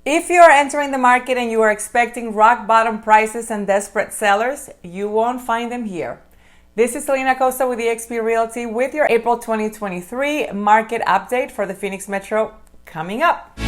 If you are entering the market and you are expecting rock bottom prices and desperate sellers, you won't find them here. This is Celina Acosta with eXp Realty with your April 2023 market update for the Phoenix Metro coming up.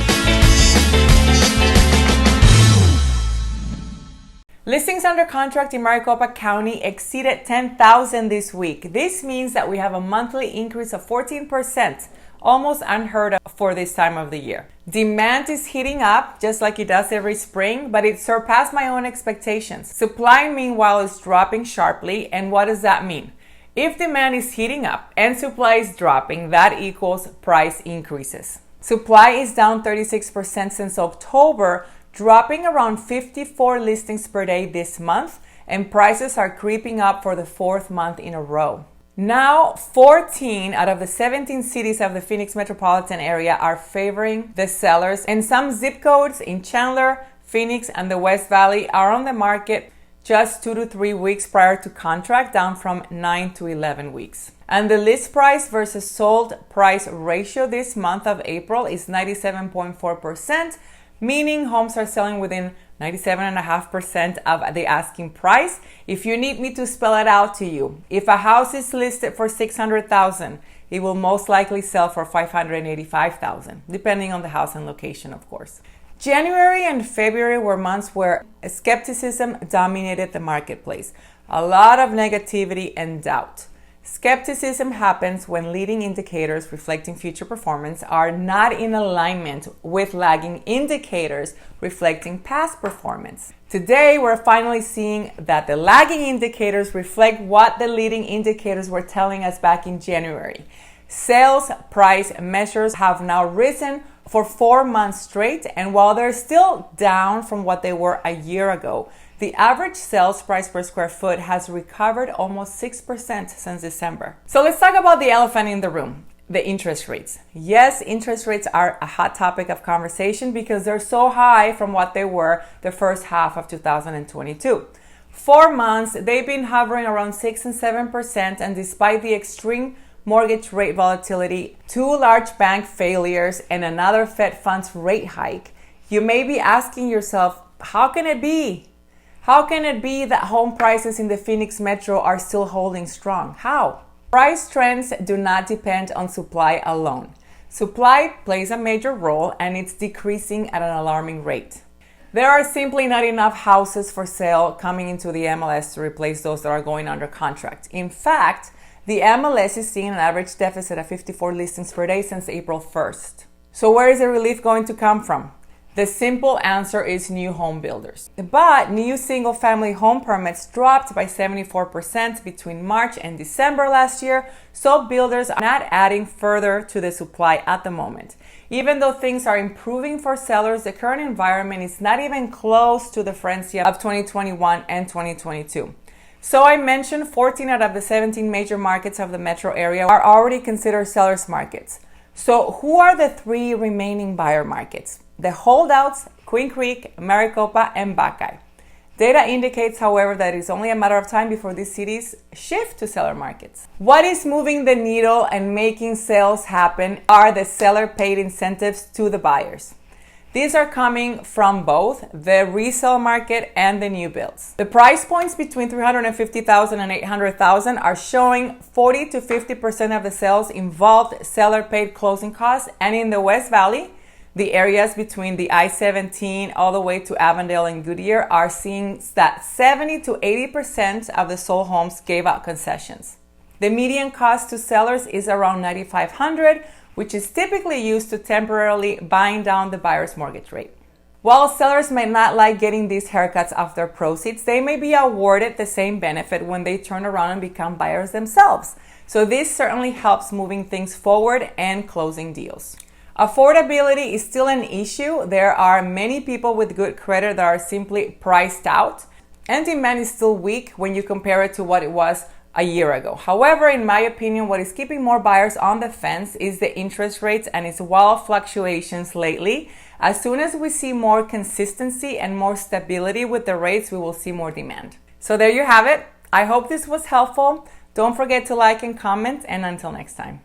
Listings under contract in Maricopa County exceeded 10,000 this week. This means that we have a monthly increase of 14%, almost unheard of for this time of the year. Demand is heating up just like it does every spring, but it surpassed my own expectations. Supply, meanwhile, is dropping sharply. And what does that mean? If demand is heating up and supply is dropping, that equals price increases. Supply is down 36% since October, dropping around 54 listings per day this month, and prices are creeping up for the fourth month in a row. Now, 14 out of the 17 cities of the Phoenix metropolitan area are favoring the sellers, and some zip codes in Chandler, Phoenix, and the West Valley are on the market just 2 to 3 weeks prior to contract, down from 9 to 11 weeks. And the list price versus sold price ratio this month of April is 97.4%, meaning homes are selling within 97.5% of the asking price. If you need me to spell it out to you, if a house is listed for $600,000, it will most likely sell for $585,000, depending on the house and location, of course. January and February were months where skepticism dominated the marketplace. A lot of negativity and doubt. Skepticism happens when leading indicators reflecting future performance are not in alignment with lagging indicators reflecting past performance. Today, we're finally seeing that the lagging indicators reflect what the leading indicators were telling us back in January. Sales price measures have now risen for 4 months straight, and while they're still down from what they were a year ago, the average sales price per square foot has recovered almost 6% since December. So let's talk about the elephant in the room, the interest rates. Yes, interest rates are a hot topic of conversation because they're so high from what they were the first half of 2022. 4 months, they've been hovering around 6 and 7%, and despite the extreme mortgage rate volatility, 2 large bank failures, and another Fed funds rate hike, you may be asking yourself, how can it be? How can it be that home prices in the Phoenix Metro are still holding strong? How? Price trends do not depend on supply alone. Supply plays a major role, and it's decreasing at an alarming rate. There are simply not enough houses for sale coming into the MLS to replace those that are going under contract. In fact, the MLS is seeing an average deficit of 54 listings per day since April 1st. So where is the relief going to come from? The simple answer is new home builders. But new single-family home permits dropped by 74% between March and December last year, so builders are not adding further to the supply at the moment. Even though things are improving for sellers, the current environment is not even close to the frenzy of 2021 and 2022. So I mentioned 14 out of the 17 major markets of the metro area are already considered sellers markets. So who are the 3 remaining buyer markets? The holdouts, Queen Creek, Maricopa, and Buckeye. Data indicates, however, that it's only a matter of time before these cities shift to seller markets. What is moving the needle and making sales happen are the seller-paid incentives to the buyers. These are coming from both the resale market and the new builds. The price points between $350,000 and $800,000 are showing 40 to 50% of the sales involved seller-paid closing costs, and in the West Valley, the areas between the I-17 all the way to Avondale and Goodyear are seeing that 70 to 80% of the sold homes gave out concessions. The median cost to sellers is around $9,500, which is typically used to temporarily buying down the buyer's mortgage rate. While sellers may not like getting these haircuts off their proceeds, they may be awarded the same benefit when they turn around and become buyers themselves. So this certainly helps moving things forward and closing deals. Affordability is still an issue. There are many people with good credit that are simply priced out, and demand is still weak when you compare it to what it was a year ago. However, in my opinion, what is keeping more buyers on the fence is the interest rates and its wild fluctuations lately. As soon as we see more consistency and more stability with the rates, we will see more demand. So there you have it. I hope this was helpful. Don't forget to like and comment, and until next time.